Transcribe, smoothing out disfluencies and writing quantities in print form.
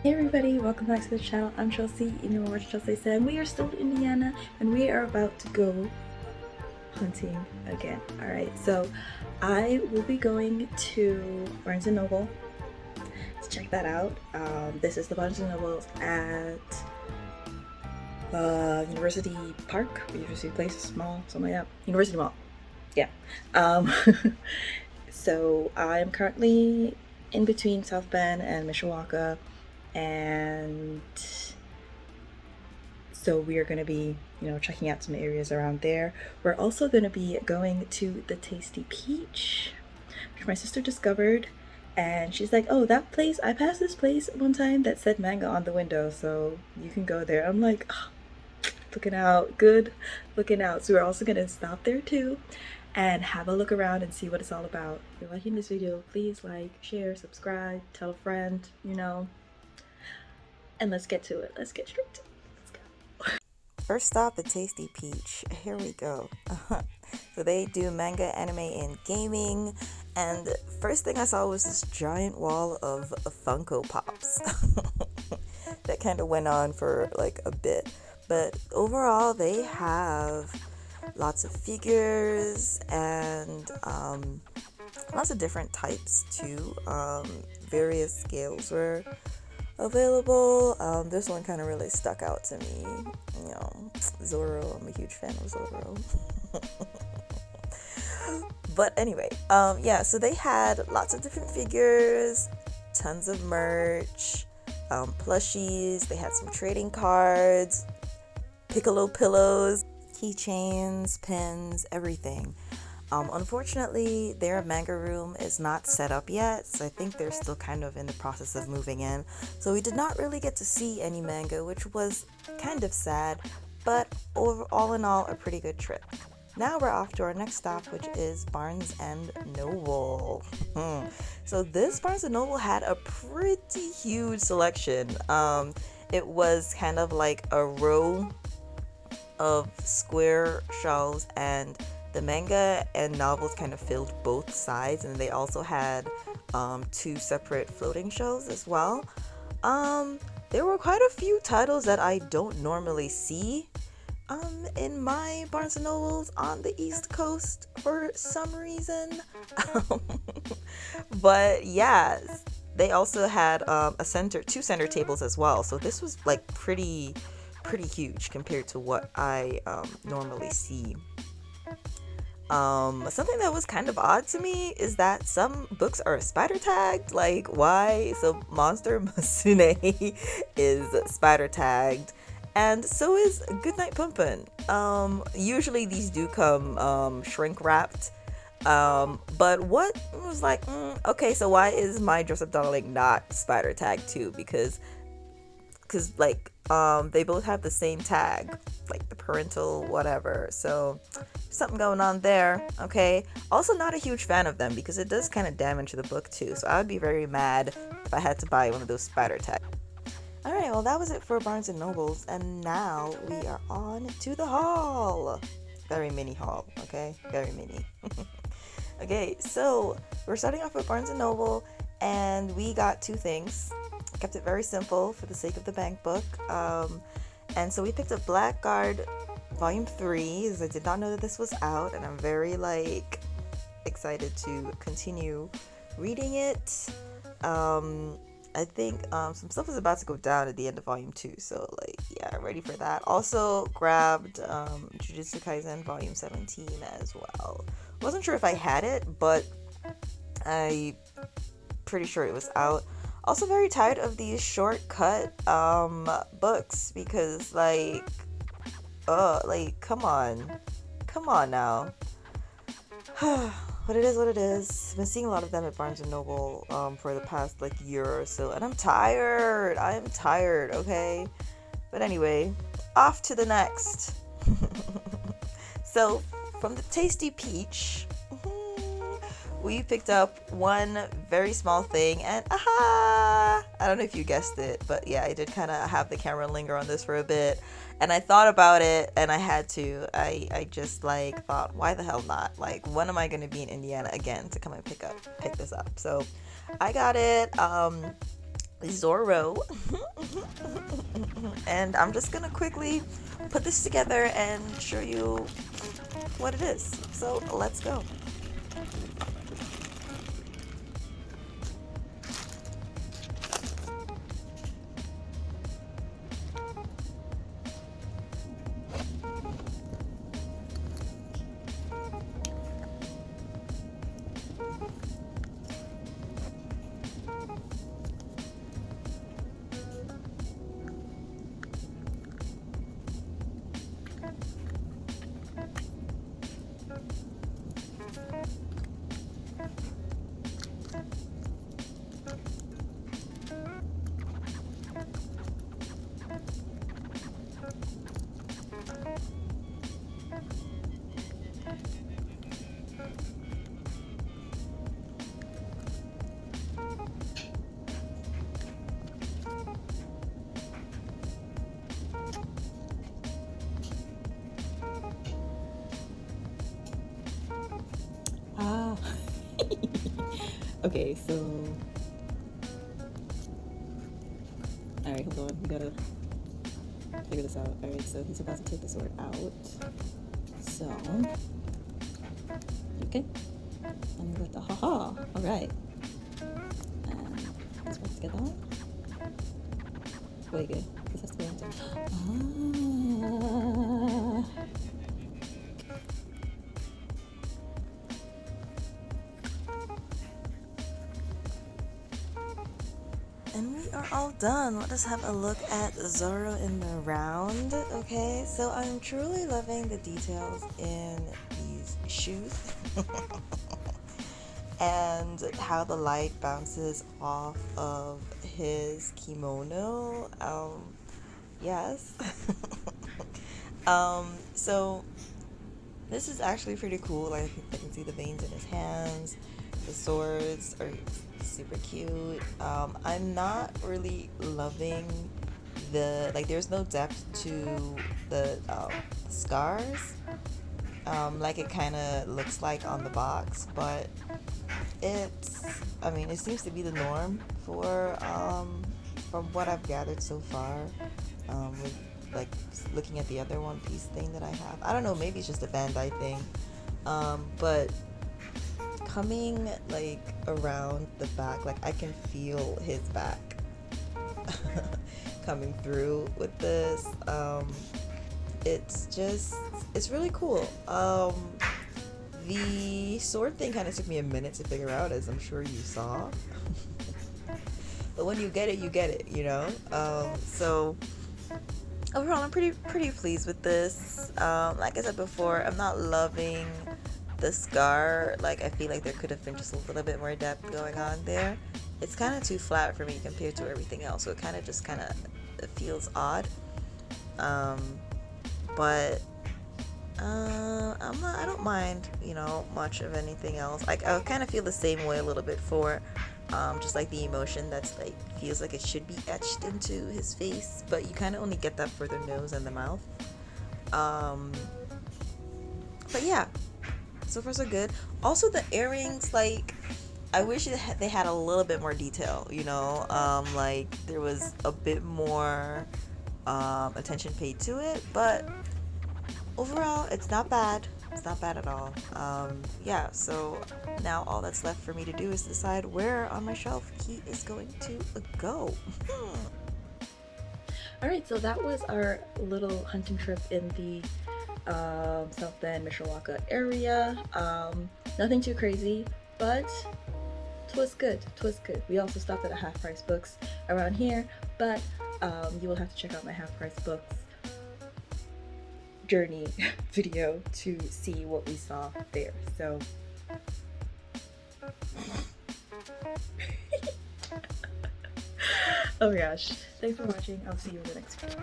Hey everybody, welcome back to the channel. I'm Chelsea, you know what Chelsea said, and we are still in Indiana and we are about to go hunting again. Alright, so I will be going to Barnes& Noble to check that out. This is the Barnes& Noble at University Park, University Place, small, something like that. University Mall. Yeah. Um, so I'm currently in between South Bend and Mishawaka, and so we are going to be, checking out some areas around there. We're also going to be going to the Tasty Peach, which my sister discovered, and she's like, oh, that place, I passed this place one time that said manga on the window, so you can go there. I'm like, oh, looking out, good looking out. So we're also going to stop there too and have a look around and see what it's all about. If you're liking this video, please like, share, subscribe, tell a friend, and let's get to it. Let's get straight to it. Let's go. First stop, the Tasty Peach. Here we go. So they do manga, anime, and gaming. And first thing I saw was this giant wall of Funko Pops. That kind of went on for like a bit. But overall, they have lots of figures and lots of different types too. Various scales were available. This one kind of really stuck out to me. Zoro. I'm a huge fan of Zoro. But anyway, so they had lots of different figures, tons of merch, plushies. They had some trading cards, Piccolo pillows, keychains, pins, everything. Unfortunately, their manga room is not set up yet, so I think they're still kind of in the process of moving in. So we did not really get to see any manga, which was kind of sad, but all in all, a pretty good trip. Now we're off to our next stop, which is Barnes and Noble. So this Barnes and Noble had a pretty huge selection. It was kind of like a row of square shelves, and the manga and novels kind of filled both sides, and they also had two separate floating shelves as well. There were quite a few titles that I don't normally see in my Barnes and Nobles on the East Coast for some reason. But yeah, they also had two center tables as well. So this was like pretty huge compared to what I normally see. Something that was kind of odd to me is that some books are spider tagged. Like, why? So Monster Musume is spider tagged, and so is Goodnight Pumpin'. Usually these do come shrink wrapped. But what was like, okay, so why is My Dress Up Darling not spider tagged too? Because they both have the same tag, like the parental whatever. So something going on there. Okay, also not a huge fan of them because it does kind of damage the book too, so I would be very mad if I had to buy one of those spider tags. Alright, well, that was it for Barnes and Nobles, and now we are on to the haul. Very mini haul, okay, very mini. Okay, so we're starting off with Barnes and Noble, and we got two things. Kept it very simple for the sake of the bank book. And so we picked up Blackguard Volume 3, as I did not know that this was out, and I'm very excited to continue reading it. I think some stuff is about to go down at the end of Volume 2, so I'm ready for that. Also grabbed Jujutsu Kaisen Volume 17 as well. Wasn't sure if I had it, but I'm pretty sure it was out. Also very tired of these shortcut books because come on now. But it is what it is. I've been seeing a lot of them at Barnes and Noble for the past year or so, and I'm tired. Okay. But anyway, off to the next. So from the Tasty Peach, we picked up one very small thing, and I don't know if you guessed it, but yeah, I did kind of have the camera linger on this for a bit, and I thought about it, and I had to. I just thought, why the hell not? When am I going to be in Indiana again to come and pick this up? So I got it. Zorro. And I'm just gonna quickly put this together and show you what it is. So let's go. Ah. Okay, so. Alright, hold on. We gotta figure this out. Alright, so he's about to take the sword out. So. Okay. And we got the haha. Alright. And let's put together one. Wait, good. This has to go into. Ah. And we are all done. Let us have a look at Zorro in the round. Okay, so I'm truly loving the details in these shoes. And how the light bounces off of his kimono. Yes. So this is actually pretty cool. Like, I can see the veins in his hands. The swords are super cute. I'm not really loving there's no depth to the scars. Like it kind of looks like on the box, but it seems to be the norm for from what I've gathered so far. With like looking at the other One Piece thing that I have, I don't know, maybe it's just a Bandai thing, but coming like around the back, like I can feel his back coming through with this. It's really cool. The sword thing kind of took me a minute to figure out, as I'm sure you saw. But when you get it, you know? So overall, I'm pretty pleased with this. Like I said before, I'm not loving the scar. Like, I feel like there could have been just a little bit more depth going on there. It's kind of too flat for me compared to everything else, so it kind of feels odd. But I don't mind, much of anything else. Like, I kind of feel the same way a little bit for just like the emotion that's like feels like it should be etched into his face, but you kind of only get that for the nose and the mouth. But yeah, so far so good. Also, the earrings, like, I wish they had a little bit more detail, like there was a bit more attention paid to it, but overall, it's not bad. It's not bad at all. Yeah, so now all that's left for me to do is decide where on my shelf he is going to go. Alright, so that was our little hunting trip in the South Bend, Mishawaka area. Nothing too crazy, but twas good. We also stopped at a Half Price Books around here, but you will have to check out my Half Price Books journey video to see what we saw there. So oh my gosh, thanks for watching. I'll see you in the next video.